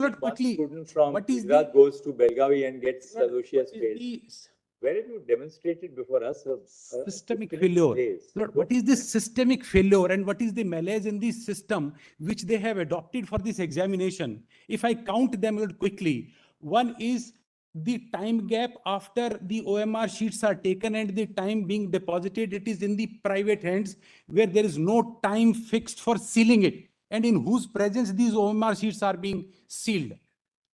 Lord, one quickly, student from what is Gujarat the- goes to Belgavi and gets Lord, Lucius what is space. the Where have you demonstrated before us a systemic infinite failure? space? Lord, what is this systemic failure and what is the malaise in this system which they have adopted for this examination? If I count them, Lord, quickly, one is the time gap after the OMR sheets are taken and the time being deposited. It is in the private hands where there is no time fixed for sealing it, and in whose presence these OMR sheets are being sealed.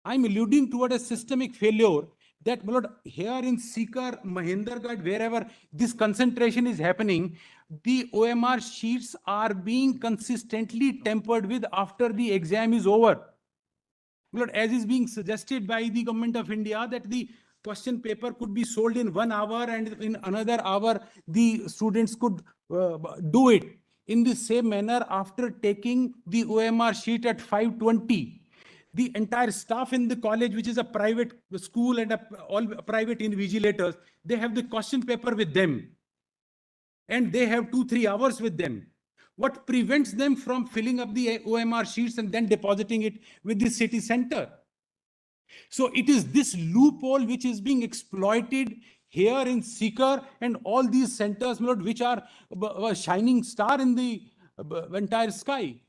I'm alluding toward a systemic failure that, my lord, here in Sikar, Mahendragarh, wherever this concentration is happening, the OMR sheets are being consistently tampered with after the exam is over. My lord, as is being suggested by the government of India, that the question paper could be sold in 1 hour and in another hour the students could do it. In the same manner, after taking the OMR sheet at 5:20, the entire staff in the college, which is a private school and all private invigilators, they have the question paper with them. And they have 2-3 hours with them. What prevents them from filling up the OMR sheets and then depositing it with the city center? So it is this loophole which is being exploited here in Sikar and all these centers, Lord, which are a shining star in the entire sky.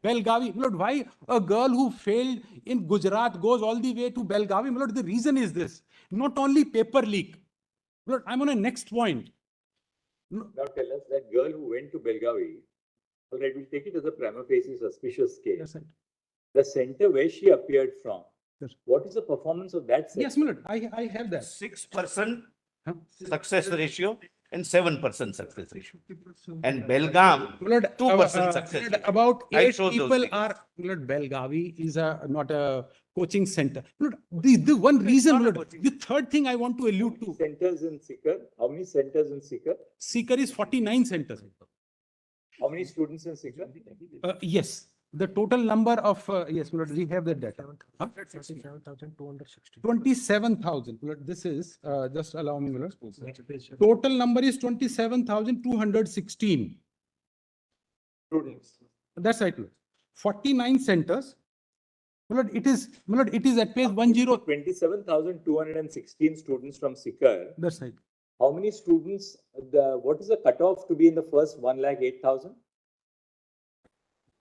Belgavi, Lord, why a girl who failed in Gujarat goes all the way to Belgavi? Lord, the reason is this: not only paper leak. Lord, I'm on a next point. Now tell us, that girl who went to Belgavi, all right, we'll take it as a prima facie suspicious case. Yes, sir. The center where she appeared from, Yes. what is the performance of that center? Yes, my lord, I have that. 6% Huh? success ratio and 7% success ratio. And Belgaum, Lord, 2% success Lord, rate. about I 8 showed those people figures. are, Lord, Belgavi is not a coaching center. Lord, the one reason, not a Lord, coaching the third thing I want to allude to, Centers in Sikar? How many centers in Sikar? Sikar is 49 centers. How many students in Sikar? Yes, the total number of, yes, Lord, we have the data. Huh? 27,000. Lord, this is, just allow me, Lord. Total number is 27,216. Students. That's right, Lord. 49 centers. Lord, it is at page 10. 27,216 students from Sikar. That's right. How many students, what is the cutoff to be in the first 1,08,000?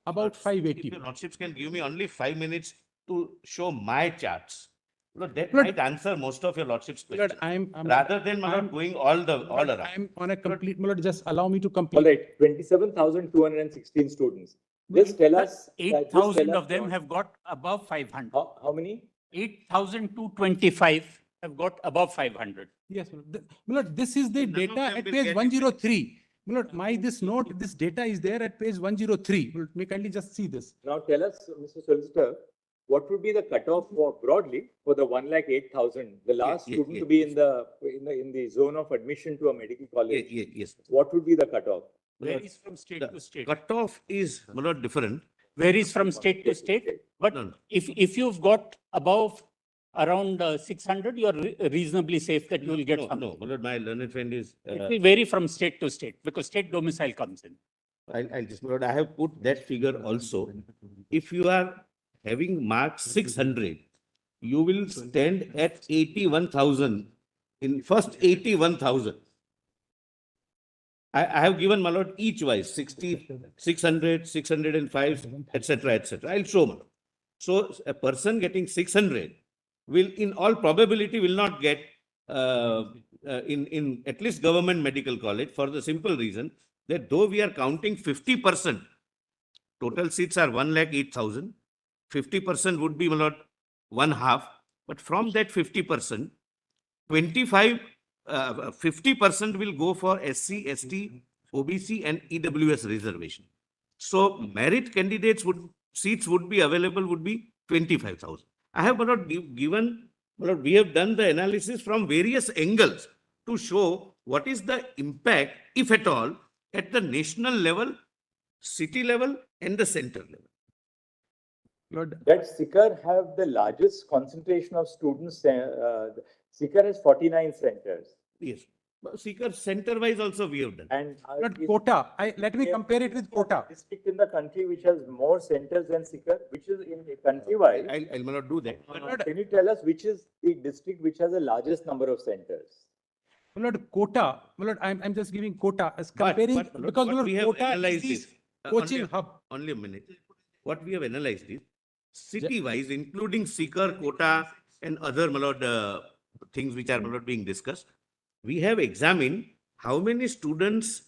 About If 580. your lordships can give me only 5 minutes to show my charts, Lord, that Lord, might answer most of your lordship's Lord, questions. I'm Rather than my I'm- lord going all around. I'm on a complete, Lord, just allow me to All complete. right, 27,216 students. Just tell us. 8,000 of them have got above 500. How many? 8,225 have got above 500. Yes, Lord, this is the None of data them at will page get 103. Lord, this note, this data is there at page 103. Lord, may kindly just see this. Now tell us, Mr. Solicitor, what would be the cutoff for broadly for the 1,08,000, the last student to be in the zone of admission to a medical college? Yes. What would be the cutoff? Varies from state to state. Cutoff is, my lord, different. Varies from state to state. But No, no. if you've got above around 600, you're reasonably safe that you will get No, something. my lord, my learned friend is, It will vary from state to state because state domicile comes in. I'll just, my lord, I have put that figure also. If you are having marked 600, you will stand at 81,000 in first 81,000. I have given, my lord, each wise 60, 600, 605, etc., etc. I'll show, my lord. So a person getting 600 will, in all probability, will not get in at least government medical college, for the simple reason that though we are counting 50%, total seats are 1,08,000. 50% would be, my lord, one half. But from that 50%, 50% will go for SC, ST, OBC and EWS reservation. So merit candidates seats would be available would be 25,000. I have, my lord, given, my lord, we have done the analysis from various angles to show what is the impact, if at all, at the national level, city level and the center level. Lord, Does Sikar have the largest concentration of students? Sikar has 49 centers. Yes. Seeker center-wise also we have done. And But is- quota, let me there- compare it with is there a quota. District in the country which has more centers than Sikar, which is in countrywide. I'll not do that. Can you tell us which is the district which has the largest number of centers? My lord, quota, my lord, I'm just giving quota as But- comparing, but, my lord, because my what lord, we have quota is analyzed this is, coaching only- hub. Only a minute. What we have analyzed is city-wise, including seeker, quota, and other, my lord, things which are, my lord, being discussed. We have examined how many students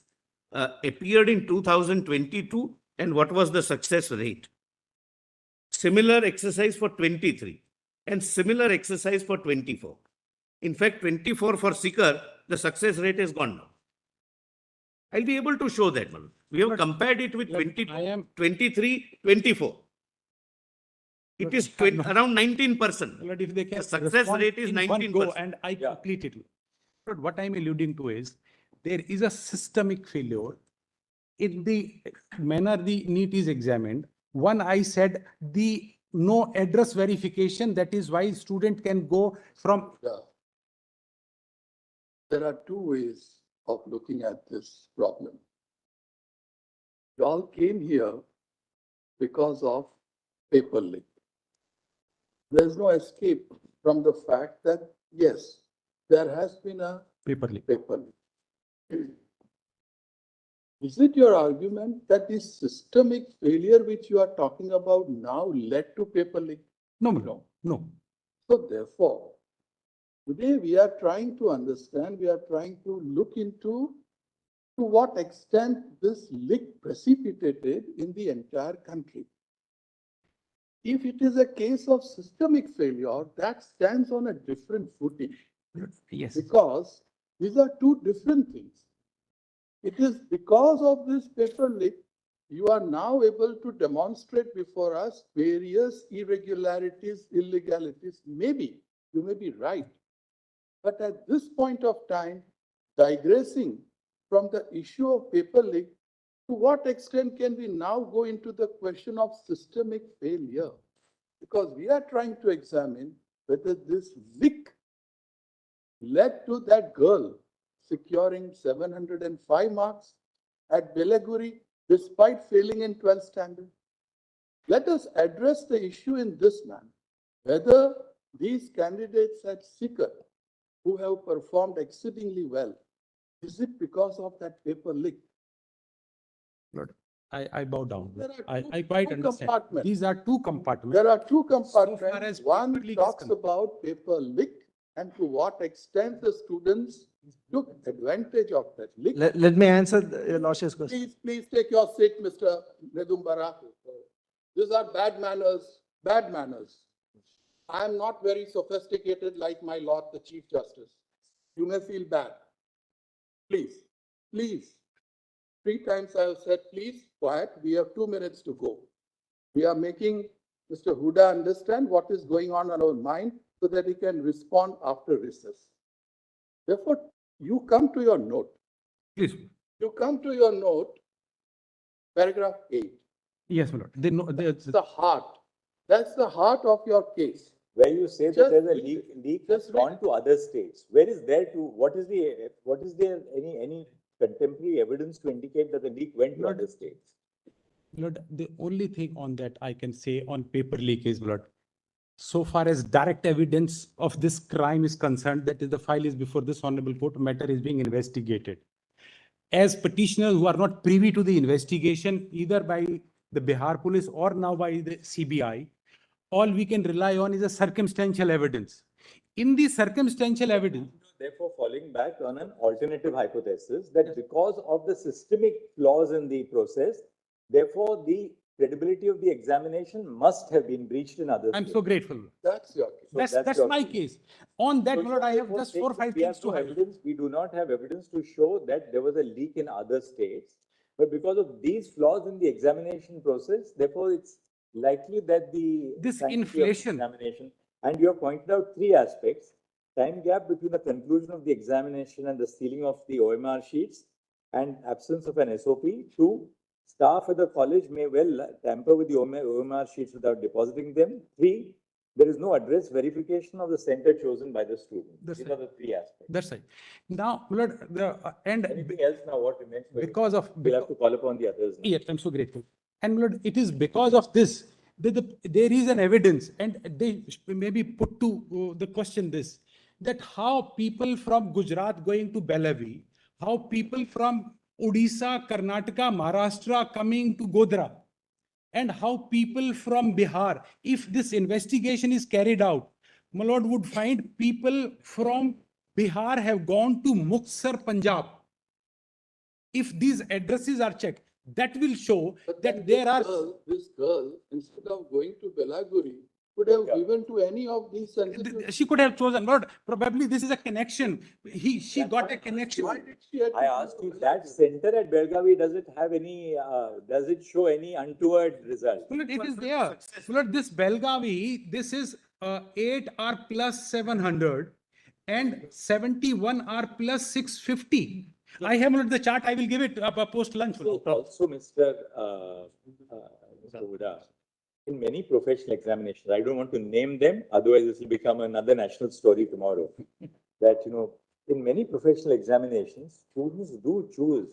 appeared in 2022 and what was the success rate. Similar exercise for 23 and similar exercise for 24. In fact, 24 for seeker, the success rate has gone down. I'll be able to show that, my lord. We have But- compared it with Look, 22, I am- 23, 24. It Look, is I'm not- around 19%. My lord, if they can The success respond rate is in one go 19%. and I Yeah. complete it. But what I'm alluding to is, there is a systemic failure in the manner the NEET is examined. One, I said the no address verification, that is why student can go from, Yeah. There are two ways of looking at this problem. You all came here because of paper leak. There's no escape from the fact that, yes, there has been a paper leak. paper leak. Is it your argument that the systemic failure which you are talking about now led to paper leak? No, no, no. So therefore, today we are trying to understand, we are trying to look into to what extent this leak precipitated in the entire country. If it is a case of systemic failure, that stands on a different footing Yes. because these are two different things. It is because of this paper leak, you are now able to demonstrate before us various irregularities, illegalities. Maybe, you may be right. But at this point of time, digressing from the issue of paper leak, to what extent can we now go into the question of systemic failure? Because we are trying to examine whether this leak led to that girl securing 705 marks at Belaguri despite failing in 12th standard. Let us address the issue in this manner, whether these candidates at Sikar who have performed exceedingly well, is it because of that paper leak? I bow down. There are I quite two understand. compartments. These are two compartments. There are two far compartments. as paper One leak is talks concerned. about paper leak and to what extent the students took advantage of that leak. Let me answer your lordship's question. Please take your seat, Mr. Nedumbara. These are bad manners, bad manners. I am not very sophisticated like my Lord the Chief Justice. You may feel bad. Please, please. 3 times I have said, please, quiet. We have 2 minutes to go. We are making Mr. Huda understand what is going on in our mind so that he can respond after recess. Therefore, you come to your note. Please. You come to your note, paragraph 8. Yes, my lord. They know, That's the heart. That's the heart of your case. Where you say that Just there's a read leak Just has gone to other states. Where is there to, what is there any contemporary evidence to indicate that the leak went to Not- other states? Lord, the only thing on that I can say on paper leak is, Lord, so far as direct evidence of this crime is concerned, that is the file is before this honorable court, matter is being investigated. As petitioners who are not privy to the investigation, either by the Bihar police or now by the CBI, all we can rely on is a circumstantial evidence. In the circumstantial evidence, Therefore, falling back on an alternative hypothesis that because of the systemic flaws in the process, therefore the credibility of the examination must have been breached in other I'm states. so grateful. That's your case. That's your my case. case. On that, So my lord, I have therefore just say 4 or 5 we have things to no highlight. evidence. We do not have evidence to show that there was a leak in other states. But because of these flaws in the examination process, therefore it's likely that the This sanctity of inflation- examination, and you have pointed out 3 aspects: time gap between the conclusion of the examination and the sealing of the OMR sheets, and absence of an SOP. 2, staff at the college may well tamper with the OMR sheets without depositing them. 3, there is no address verification of the center chosen by the student. That's These right. are the three aspects. That's right. Now, my lord, and Anything else now, what remains? for you? because of, We'll have to call upon the others now. yes, I'm so grateful. And my lord, it is because of this that there is an evidence, and they maybe put to the question this, that how people from Gujarat going to Bellevue, how people from Odisha, Karnataka, Maharashtra coming to Godhra, and how people from Bihar, if this investigation is carried out, my lord, would find people from Bihar have gone to Muktsar, Punjab. If these addresses are checked, that will show But that then there are. This girl, instead of going to Belaguri, could have given to any of these sensitive. She could have chosen, Lord, probably this is a connection. She got a connection. Why did she have to I go asked to you, Belaguri? that center at Belgavi, does it have any, does it show any untoward result? Lord, it is there. Lord, this Belgavi, this is 8R plus 700 and 71R plus 650. I have not the chart. I will give it post lunch. Also, Mr. Huda, in many professional examinations, I don't want to name them, otherwise this will become another national story tomorrow. That, in many professional examinations, students do choose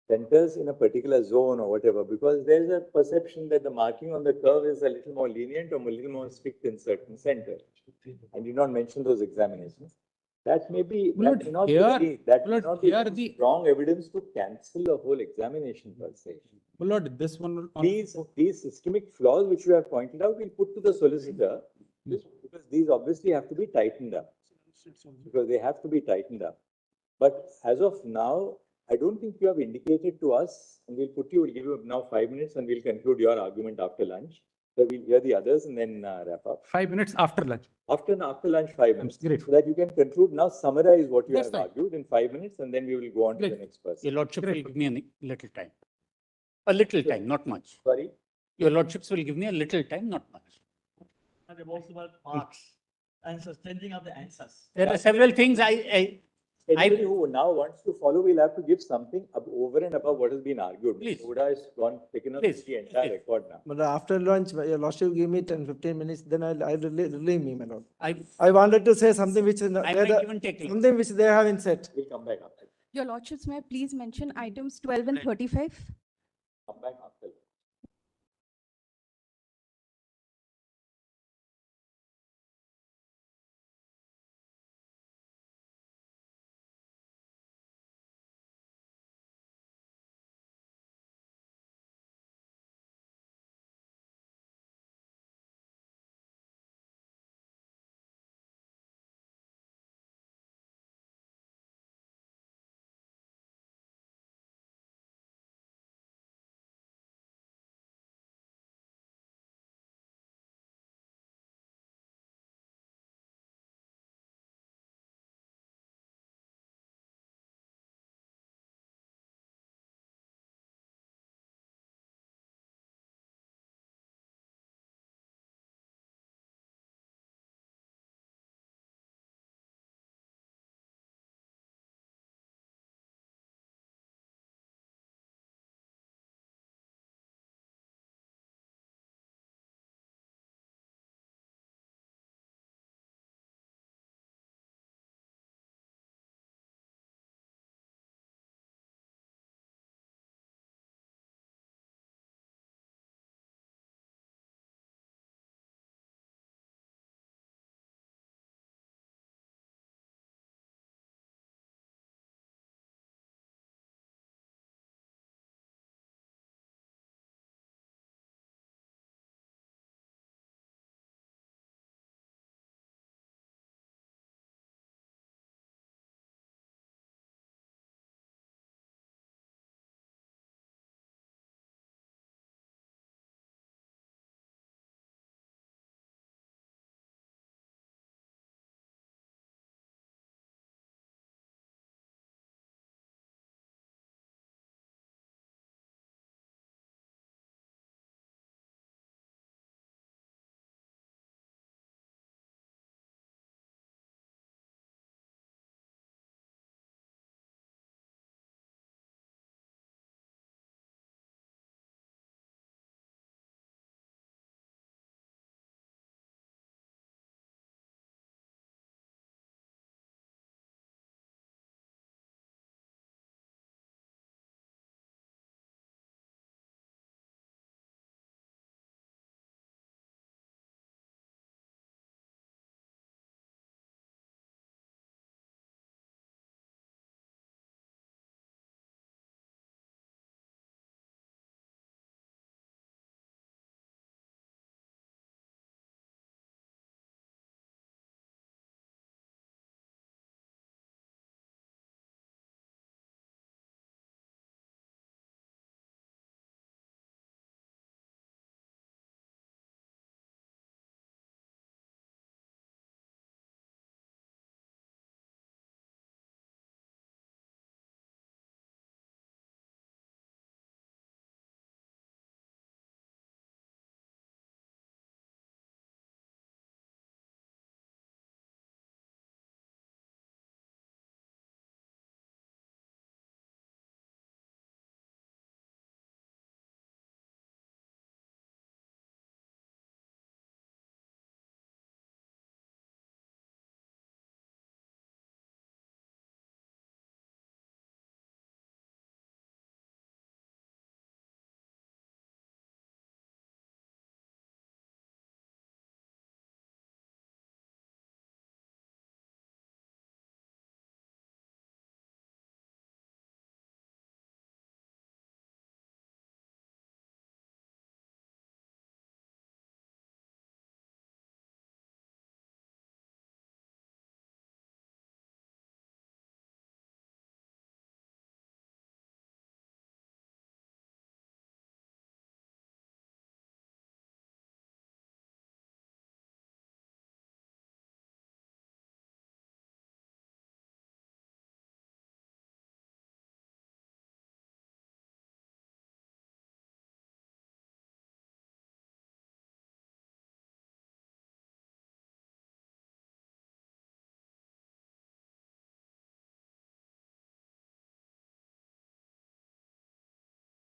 centers in a particular zone or whatever, because there's a perception that the marking on the curve is a little more lenient or a little more strict in certain centers. And you not mention those examinations. That may be, Lord, that may not here- be, that may Lord, not be here the- strong evidence to cancel the whole examination per se. Lord, this one. These systemic flaws which you have pointed out, we'll put to the solicitor, because these obviously have to be tightened up. Because they have to be tightened up. But as of now, I don't think you have indicated to us, and we'll give you now 5 minutes and we'll conclude your argument after lunch. So we'll hear the others and then wrap up. 5 minutes after lunch. After lunch, 5 minutes. grateful. So that you can conclude, now summarize what you That's have fine. argued in 5 minutes, and then we will go on to the Great. next person. Your lordships will give me a little time. A little time, not much. Sorry? Your lordships will give me a little time, not much. And they've also about marks and changing of the answers. There are several things I Anybody who now wants to follow will have to give something over and above what has been argued. Please. Mr. Huda has taken up Please. the entire Please. record now. But after lunch, your lordship give me 10, 15 minutes, then I'll relieve me, my lord. I I wanted to say something which, might even take lunch. something which they haven't said. We'll come back after. Your lordships, may I please mention items 12 and 35? Come back after.